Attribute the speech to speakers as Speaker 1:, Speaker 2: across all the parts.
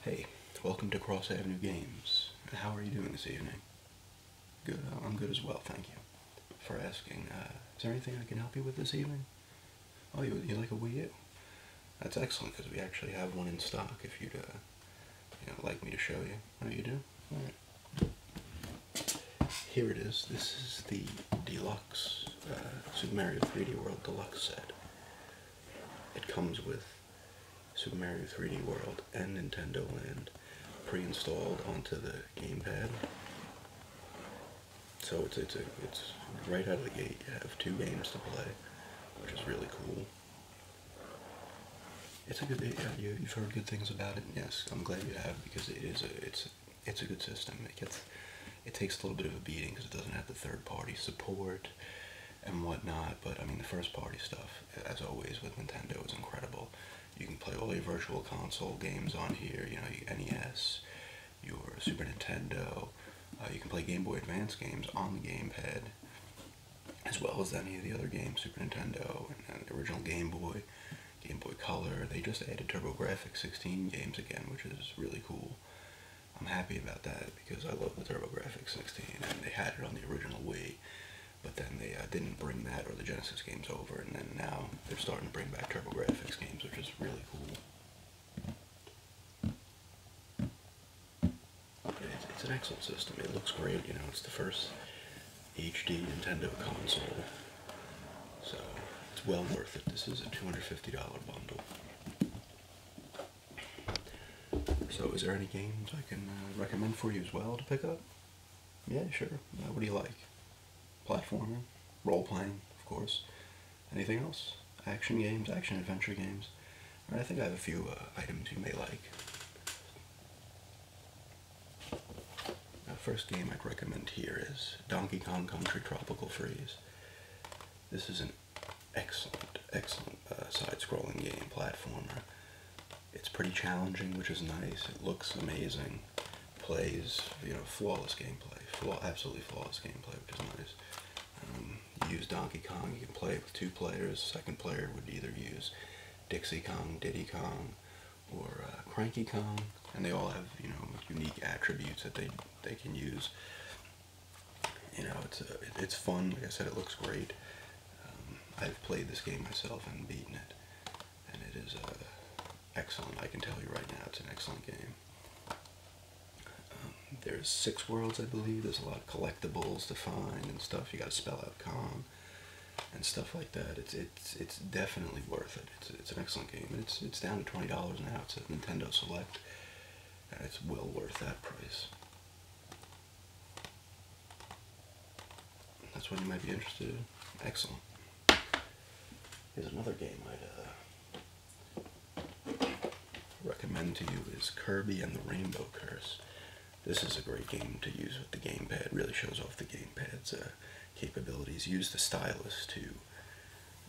Speaker 1: Hey, welcome to Cross Avenue Games. How are you doing this evening? Good, I'm good as well, thank you for asking. Is there anything I can help you with this evening? Oh, you like a Wii U? That's excellent, because we actually have one in stock if you'd like me to show you. Oh, you do? Alright. Here it is. This is the Deluxe Super Mario 3D World Deluxe set. It comes with Super Mario 3D World and Nintendo Land pre-installed onto the gamepad. So it's right out of the gate. You have 2 games to play, which is really cool. It's a good, yeah, you've heard good things about it. Yes, I'm glad you have, because it's a good system. It takes a little bit of a beating because it doesn't have the third-party support and whatnot. But I mean, the first-party stuff, as always with Nintendo, is incredible. You can play all your Virtual Console games on here. You know, your NES, your Super Nintendo. You can play Game Boy Advance games on the gamepad, as well as any of the other games, Super Nintendo and the original Game Boy, Game Boy Color. They just added TurboGrafx 16 games again, which is really cool. I'm happy about that because I love the TurboGrafx 16, and they had it on the original Wii, but then they didn't bring that or the Genesis games over, and then now they're starting to bring back TurboGrafx games, which is really cool. It's an excellent system. It looks great. You know, it's the first HD Nintendo console, so it's well worth it. This is a $250 bundle. So is there any games I can recommend for you as well to pick up? Yeah, sure. What do you like? Platforming? Role-playing, of course. Anything else? Action games? Action-adventure games? All right, I think I have a few items you may like. First game I'd recommend here is Donkey Kong Country Tropical Freeze. This is an excellent side-scrolling game, platformer. It's pretty challenging, which is nice. It looks amazing. Plays, flawless gameplay. Absolutely flawless gameplay, which is nice. You use Donkey Kong, you can play it with 2 players. Second player would either use Dixie Kong, Diddy Kong, or Cranky Kong, and they all have, unique attributes that they can use. It's fun. Like I said, it looks great. I've played this game myself and beaten it, and it is excellent. I can tell you right now, it's an excellent game. There's 6 worlds, I believe. There's a lot of collectibles to find and stuff. You got to spell out Kong and stuff like that. It's definitely worth it. It's an excellent game. It's down to $20 now. It's a Nintendo Select, and it's well worth that price. That's what you might be interested in. Excellent. Here's another game I'd recommend to you is Kirby and the Rainbow Curse. This is a great game to use with the gamepad. It really shows off the gamepad's capabilities. Use the stylus to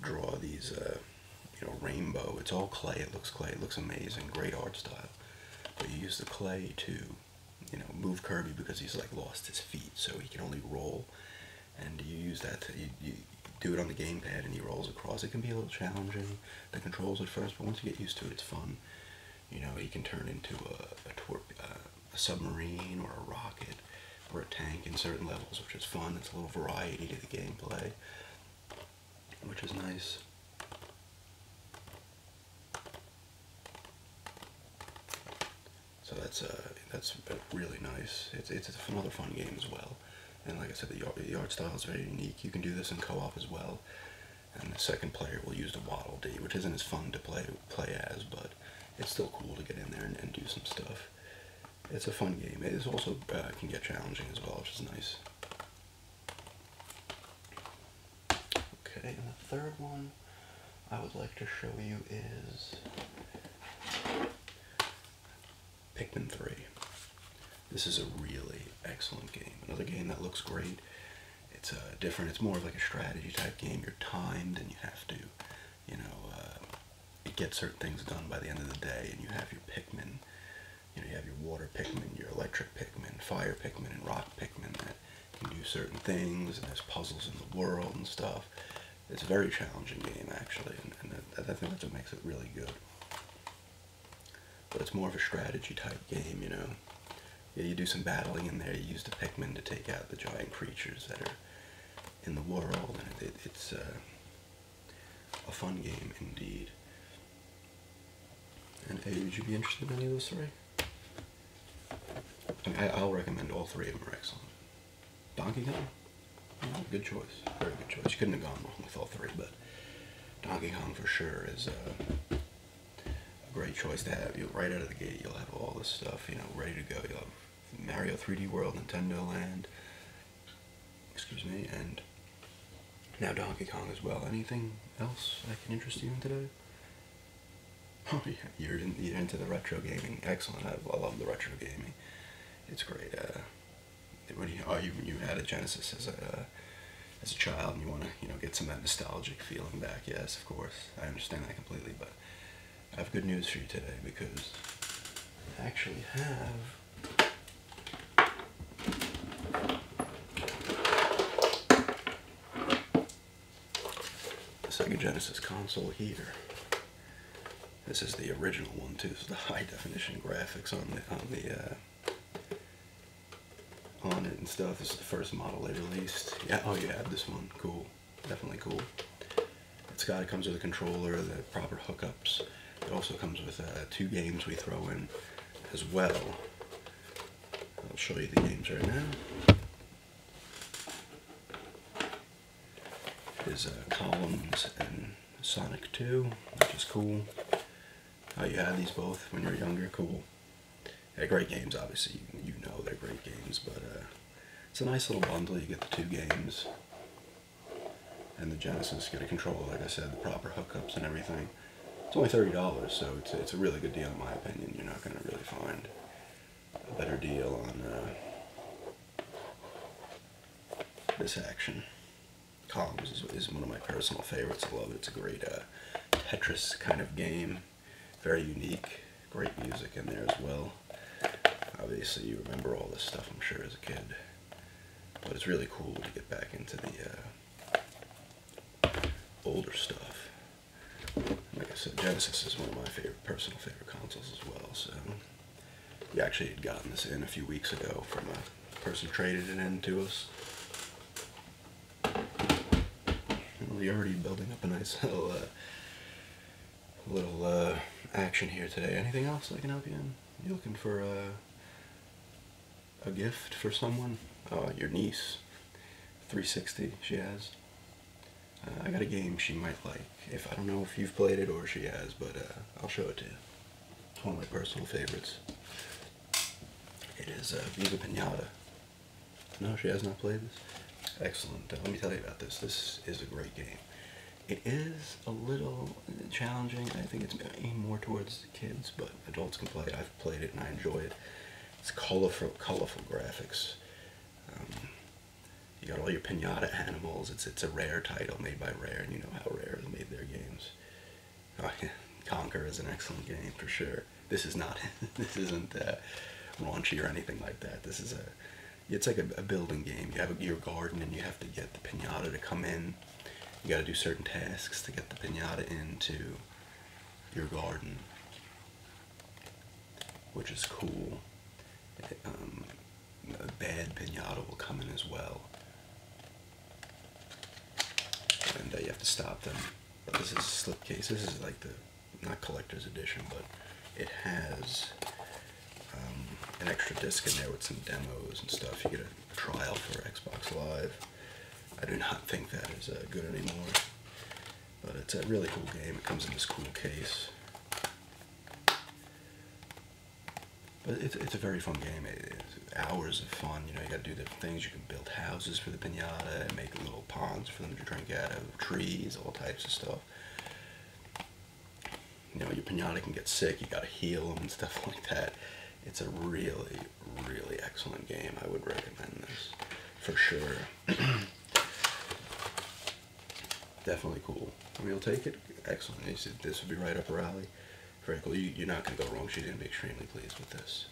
Speaker 1: draw these, rainbow. It's all clay. It looks clay. It looks amazing. Great art style. But you use the clay to, move Kirby because he's like lost his feet, so he can only roll. And you use that to, you do it on the gamepad and he rolls across. It can be a little challenging, the controls at first, but once you get used to it, it's fun. He can turn into a submarine or a rocket or a tank in certain levels, which is fun. It's a little variety to the gameplay, which is nice. So that's really nice. It's another fun game as well. And like I said, the art style is very unique. You can do this in co-op as well. And the second player will use the Waddle Dee, which isn't as fun to play as, but it's still cool to get in there and do some stuff. It's a fun game. It is also can get challenging as well, which is nice. Okay, and the third one I would like to show you is Pikmin 3. This is a really excellent game. Another game that looks great. It's different. It's more of like a strategy type game. You're timed and you have to, get certain things done by the end of the day, and you have your Pikmin. You have your water Pikmin, your electric Pikmin, fire Pikmin, and rock Pikmin that can do certain things, and there's puzzles in the world and stuff. It's a very challenging game, actually, and I think that's what makes it really good. but it's more of a strategy type game, you know. Yeah, you do some battling in there. You use the Pikmin to take out the giant creatures that are in the world, and it's a fun game indeed. And hey, would you be interested in any of those three? I mean, I'll recommend all three of them are excellent. Donkey Kong? Oh, good choice. Very good choice. You couldn't have gone wrong with all three, but Donkey Kong for sure is a great choice to have. Right out of the gate, you'll have all this stuff, you know, ready to go. You'll have Mario 3D World, Nintendo Land, excuse me, and now Donkey Kong as well. Anything else I can interest you in today? Oh yeah, you're into the retro gaming. Excellent. I love the retro gaming. It's great. When you had a Genesis as a child and you want to get some of that nostalgic feeling back. Yes, of course. I understand that completely, but I have good news for you today because I actually have the Sega Genesis console here. This is the original one too. This is the high definition graphics on it and stuff. This is the first model they released. Yeah, oh, you have this one. Cool. Definitely cool. It comes with a controller, the proper hookups. It also comes with 2 games we throw in as well. I'll show you the games right now. Is Columns and Sonic 2, which is cool. Oh, you had these both when you were younger? Cool. Yeah, great games, obviously. You know they're great games, but it's a nice little bundle. You get the 2 games and the Genesis. Get a controller, like I said, the proper hookups and everything. It's only $30, so it's a really good deal in my opinion. You're not going to really find a better deal on this action. Columns is one of my personal favorites. I love it. It's a great Tetris kind of game. Very unique. Great music in there as well. Obviously, you remember all this stuff, I'm sure, as a kid. But it's really cool to get back into the older stuff. Like I said, Genesis is one of my personal favorite consoles as well. So we actually had gotten this in a few weeks ago from a person who traded it in to us. We're already building up a nice little action here today. Anything else I can help you in? You looking for a gift for someone? Your niece. 360 she has. I got a game she might like. I don't know if you've played it or she has, but I'll show it to you. It's one of my personal favorites. It is Viva Pinata. No, she has not played this? Excellent. Let me tell you about this. This is a great game. It is a little challenging. I think it's aimed more towards kids, but adults can play it. I've played it and I enjoy it. It's colorful graphics. You got all your Pinata animals. It's a Rare title made by Rare, and you know how Rare has made their games. Oh, yeah. Conquer is an excellent game for sure. This is not. This isn't raunchy or anything like that. This is it's like a building game. You have your garden, and you have to get the Pinata to come in. You got to do certain tasks to get the Pinata into your garden, which is cool. A bad Pinata will come in as well, and you have to stop them. But this is a slipcase. This is like the, not collector's edition, but it has an extra disc in there with some demos and stuff. You get a trial for Xbox Live. I do not think that is good anymore, but it's a really cool game. It comes in this cool case. But it's a very fun game. It's hours of fun. You know, you got to do different things. You can build houses for the Pinata and make little ponds for them to drink out of, trees, all types of stuff. You know, your Pinata can get sick. You got to heal them and stuff like that. It's a really, really excellent game. I would recommend this for sure. Definitely cool. You'll take it? Excellent. This would be right up her alley. Very cool. You're not going to go wrong. She's going to be extremely pleased with this.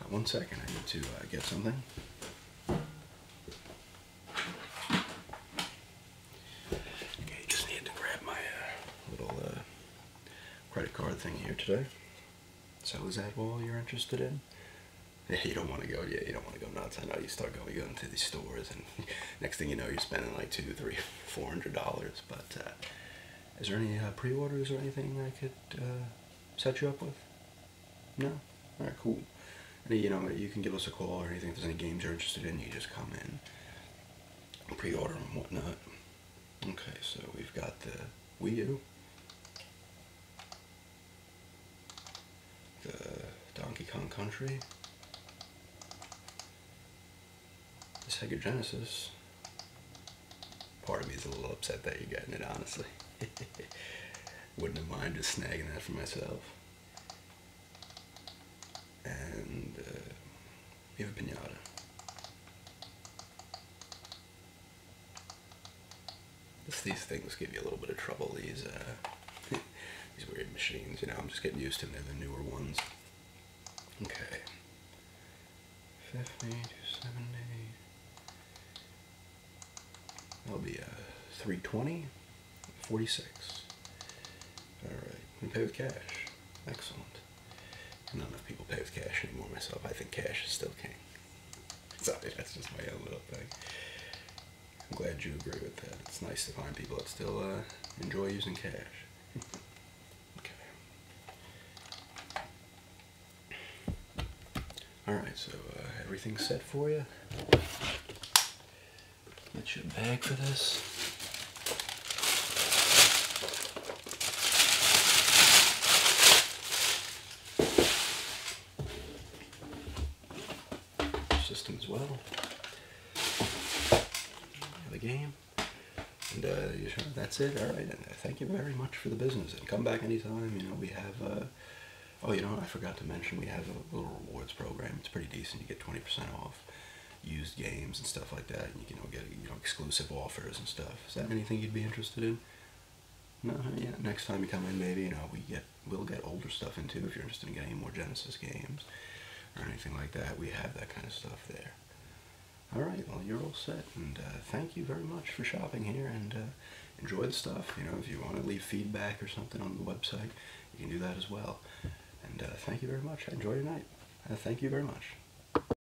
Speaker 1: 1 second. I need to get something. Okay, just need to grab my little credit card thing here today. So is that all you're interested in? Yeah, you don't want to go. Yeah, you don't want to go nuts. I know you start going to these stores, and next thing you know, you're spending like $200, $300, $400. But is there any pre-orders or anything I could set you up with? No. All right, cool. And you know, you can give us a call or anything if there's any games you're interested in. You just come in, pre-order and whatnot. Okay, so we've got the Wii U, the Donkey Kong Country, the Sega Genesis. Part of me is a little upset that you're getting it, honestly. Wouldn't have minded just snagging that for myself. And we have a Pinata. These things give you a little bit of trouble, these weird machines, you know, I'm just getting used to them, they're the newer ones. Okay. 50 to 70. That'll be 320, 46. Alright, we pay with cash. Excellent. Not enough people pay with cash anymore myself. I think cash is still king. Sorry, that's just my own little thing. I'm glad you agree with that. It's nice to find people that still enjoy using cash. Okay. Alright, so everything's set for you. Get your bag for this. System as well. The game. And that's it. All right. And thank you very much for the business. And come back anytime. You know, we have. Oh, you know what? I forgot to mention we have a little rewards program. It's pretty decent. You get 20% off used games and stuff like that. And you can get exclusive offers and stuff. Is that anything you'd be interested in? No. Yeah. Next time you come in, maybe we'll get older stuff in too. If you're interested in getting more Genesis games or anything like that, we have that kind of stuff there. Alright, well, you're all set, and thank you very much for shopping here, and enjoy the stuff. You know, if you want to leave feedback or something on the website, you can do that as well. And thank you very much. Enjoy your night. Thank you very much.